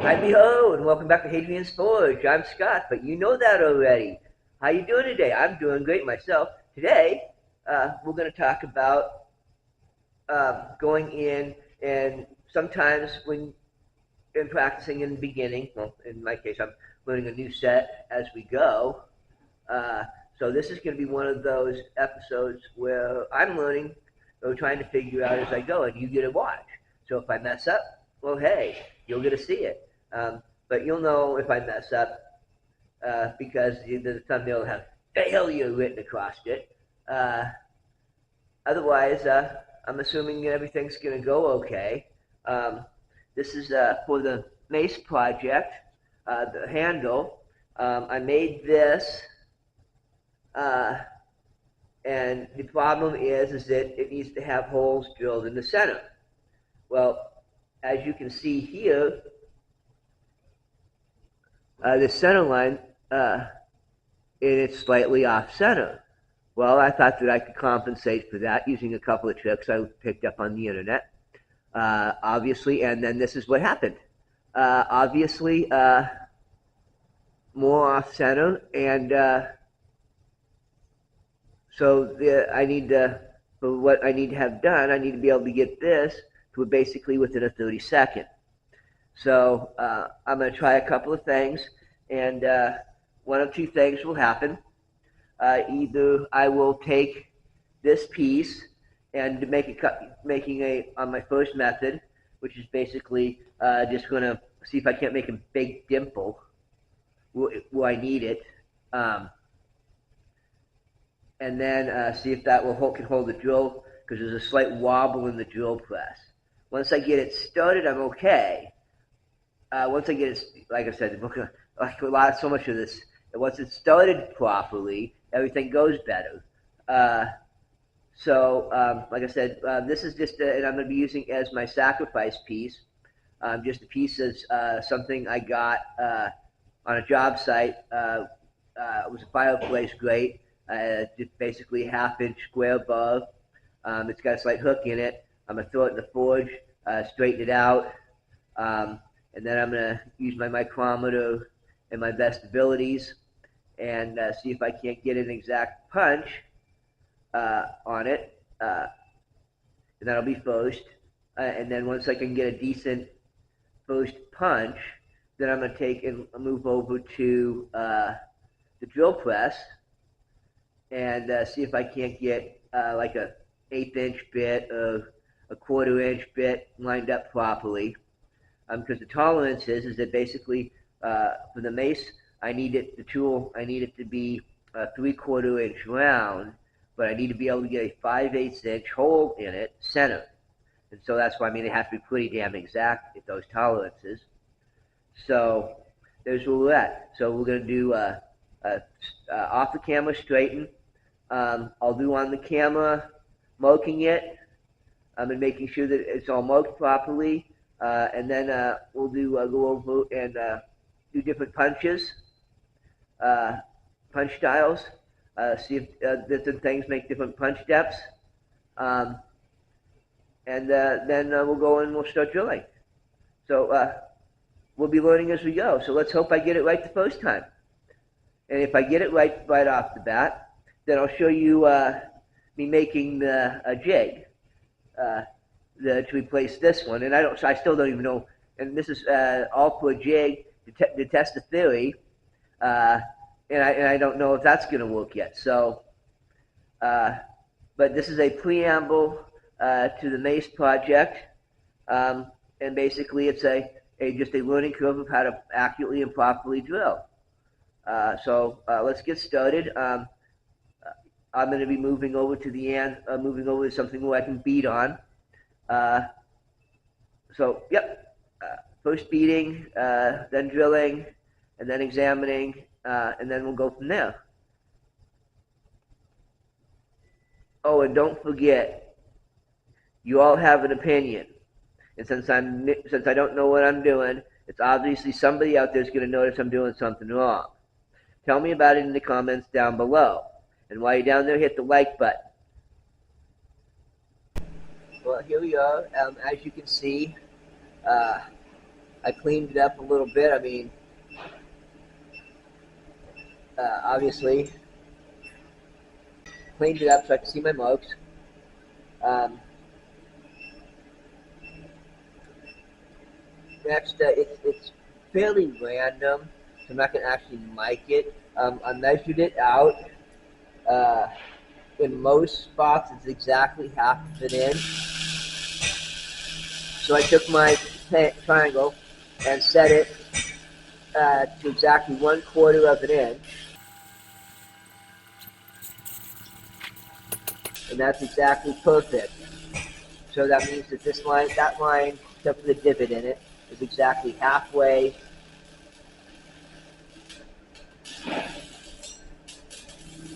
Hi, ho, and welcome back to Hadrian's Forge. I'm Scott, but you know that already. How you doing today? I'm doing great myself. Today, we're going to talk about going in, and sometimes when in practicing in the beginning, well, in my case, I'm learning a new set as we go. Uh, so this is going to be one of those episodes where I'm learning or trying to figure out as I go, and you get to watch. So if I mess up, well, hey, you'll get to see it. But you'll know if I mess up because the thumbnail will have failure written across it. Uh, Otherwise, I'm assuming everything's going to go okay. Um, this is for the mace project, the handle. I made this, uh, and the problem is that it needs to have holes drilled in the center. Well, as you can see here, the center line, uh, it's slightly off center. Well, I thought that I could compensate for that using a couple of tricks I picked up on the internet. Obviously, and then this is what happened. Obviously, more off center, and I need to, for what I need to have done, I need to be able to get this to basically within a 30-second. So I'm going to try a couple of things, and one of two things will happen. Either I will take this piece and make making a on my first method, which is basically just going to see if I can't make a big dimple where I need it, and then see if that can hold the drill because there's a slight wobble in the drill press. Once I get it started, I'm okay. Once I get it, like I said, so much of this, once it's started properly, everything goes better. Like I said, this is just, and I'm going to be using as my sacrifice piece. Just a piece of something I got on a job site. It was a fireplace grate, just basically a half-inch square bar. It's got a slight hook in it. I'm going to throw it in the forge, straighten it out, and then I'm going to use my micrometer and my best abilities and see if I can't get an exact punch on it. And that'll be first. And then once I can get a decent first punch, then I'm going to take and move over to the drill press and see if I can't get like a 1/8 inch bit or a 1/4 inch bit lined up properly. Because the tolerance is that basically for the mace, I need it to be a 3/4 inch round, but I need to be able to get a 5/8 inch hole in it, center. And so that's why it has to be pretty damn exact at those tolerances. So there's where we're at. So we're going to do off the camera straighten. I'll do on the camera marking it and making sure that it's all marked properly. And then we'll go over and do different punches, punch styles, see if different things make different punch depths. And then we'll go and we'll start drilling. So we'll be learning as we go. So let's hope I get it right the first time. And if I get it right off the bat, then I'll show you me making a jig to replace this one. And I still don't even know. And this is all for a jig to test the theory. And I don't know if that's going to work yet. So, but this is a preamble to the mace project, and basically it's just a learning curve of how to accurately and properly drill. So let's get started. I'm going to be moving over to the end, moving over to something where I can beat on. Yep. First beating, then drilling, and then examining, and then we'll go from there. Oh, and don't forget, you all have an opinion. And since I don't know what I'm doing, it's obviously somebody out there is going to notice I'm doing something wrong. Tell me about it in the comments down below. And while you're down there, hit the like button. Well, here we are. As you can see, I cleaned it up a little bit. I mean, obviously, cleaned it up so I can see my mugs. Um, Next, it's fairly random, so I'm not going to actually mic it. I measured it out. Uh, in most spots, it's exactly half of an inch. So I took my triangle and set it to exactly 1/4 of an inch. And that's exactly perfect. So that means that this line, that line, except for the divot in it, is exactly halfway.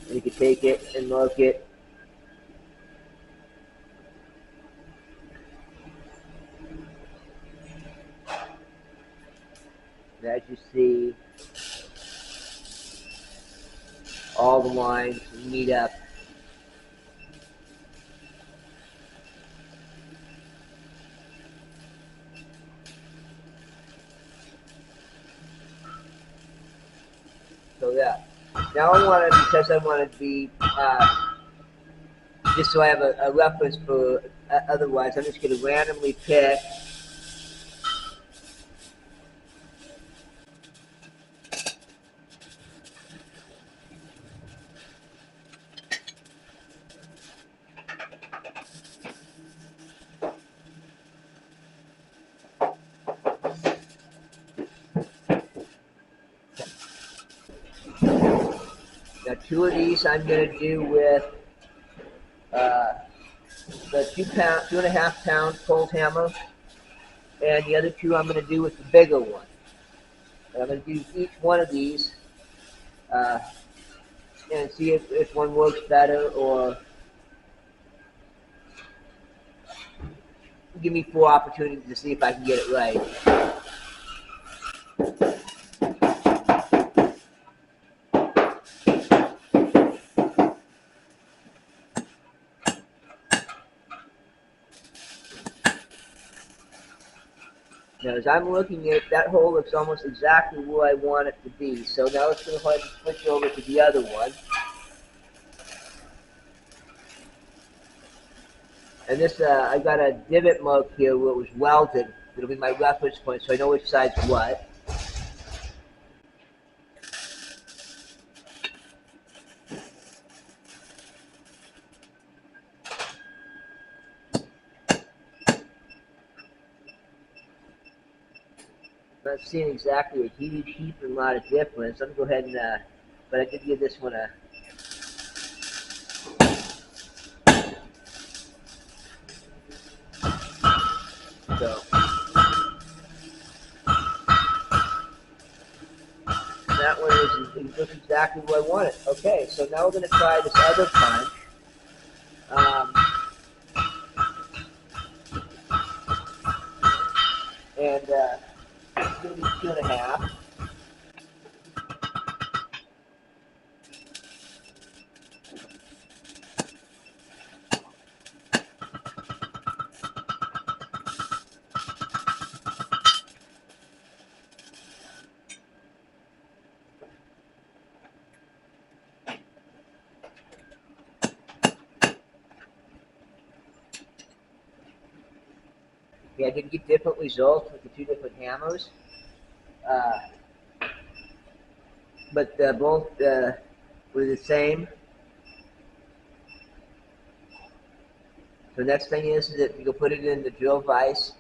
And you can take it and mark it. And as you see, all the lines meet up. So yeah. Now I want to, because I want to be, just so I have a reference for, otherwise I'm just going to randomly pick now 2 of these I'm going to do with the 2.5 pound cold hammer, and the other 2 I'm going to do with the bigger one. And I'm going to do each one of these uh, and see if one works better, or give me 4 opportunities to see if I can get it right. Now, as I'm looking at it, that hole looks almost exactly where I want it to be. So now let's go ahead and switch over to the other one. And this, I've got a divot mark here where it was welded. It'll be my reference point, so I know which side's what. I'm not seeing exactly a huge heap and a lot of difference. I'm gonna go ahead and, but I did give this one a. So that one is just exactly where I want it. Okay, so now we're gonna try this other punch. And it's gonna be 2.5. Yeah, I did get different results with the 2 different hammers, uh, but both were the same. So next thing is that you go put it in the drill vise,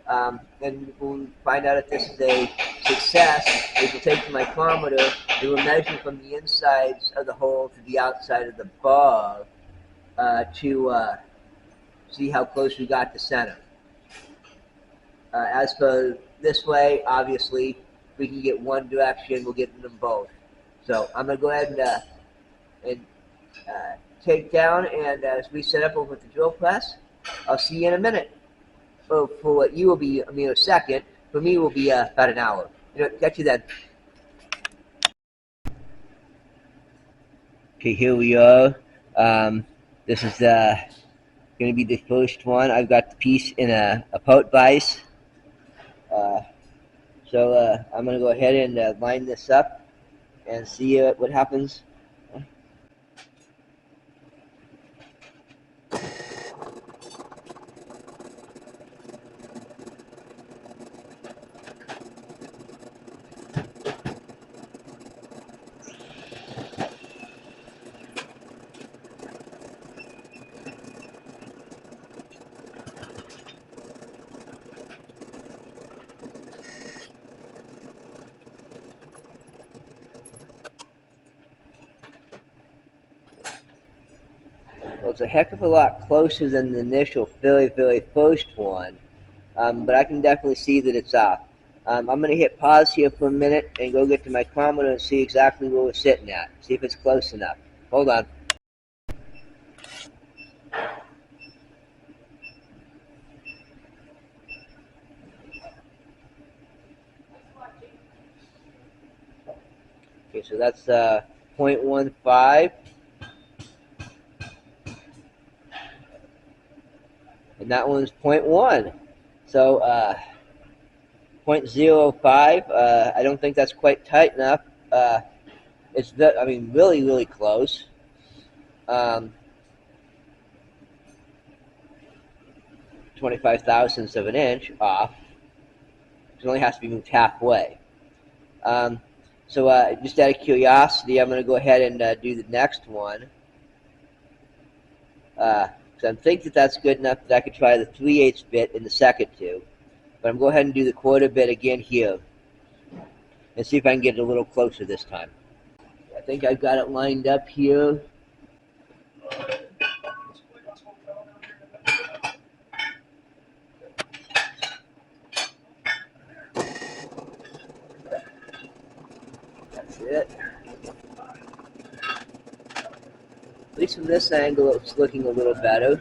and we'll find out if this is a success. We'll take the micrometer and we'll measure from the insides of the hole to the outside of the bar to see how close we got to center. As for this way, obviously, if we can get one direction, we'll get them both. So I'm going to go ahead and take down, and as we set up over at the drill press, I'll see you in a minute. For what you will be a mere second, for me will be about an hour. Catch you then. Okay, here we are. This is going to be the first one. I've got the piece in a pot vise. So I'm going to go ahead and line this up and see what happens. Well, it's a heck of a lot closer than the initial very first one, but I can definitely see that it's off. I'm going to hit pause here for a minute and go get the micrometer and see exactly where we're sitting at. See if it's close enough. Hold on. Okay, so that's 0.15, and that one's zero point 0.1. So 0.05, I don't think that's quite tight enough. I mean, really close. Um, 25 thousandths of an inch off. It only has to be moved halfway. Um, so just out of curiosity, I'm going to go ahead and do the next one. So I think that that's good enough that I could try the 3/8 bit in the second two. But I'm going to go ahead and do the quarter bit again here and see if I can get it a little closer this time. I think I've got it lined up here. That's it. At least from this angle, it's looking a little better.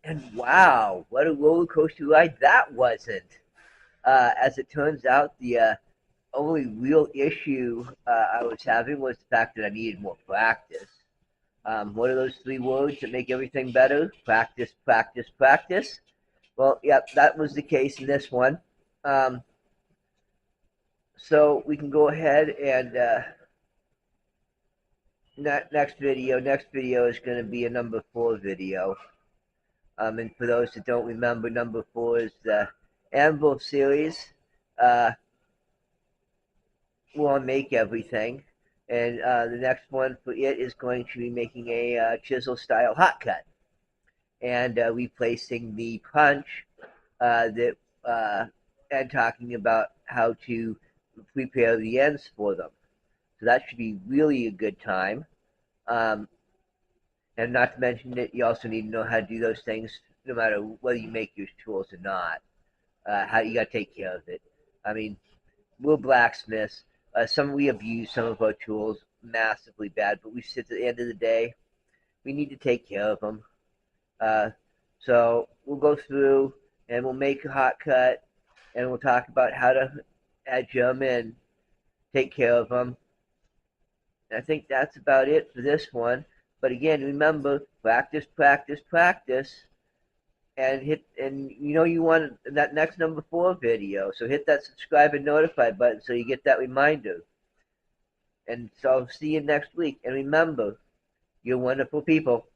And wow, what a roller coaster ride that wasn't. As it turns out, the only real issue I was having was the fact that I needed more practice. What are those three words that make everything better? Practice, practice, practice. Well, yep, that was the case in this one. Um, so we can go ahead and next video is going to be a number 4 video. And for those that don't remember, number 4 is the Anvil series. Uh, we'll make everything. And the next one for it is going to be making a chisel style hot cut and replacing the punch that and talking about how to prepare the ends for them. So that should be really a good time. Um, and not to mention that you also need to know how to do those things no matter whether you make your tools or not. How you got to take care of it. I mean, we're blacksmiths. We abuse some of our tools massively bad, but we sit at the end of the day, we need to take care of them. Uh, so we'll go through and we'll make a hot cut and we'll talk about how to edge them and take care of them. And I think that's about it for this one. But again, remember, practice, practice, practice, and you want that next number 4 video. So hit that subscribe and notify button so you get that reminder. And so I'll see you next week. And remember, you're wonderful people.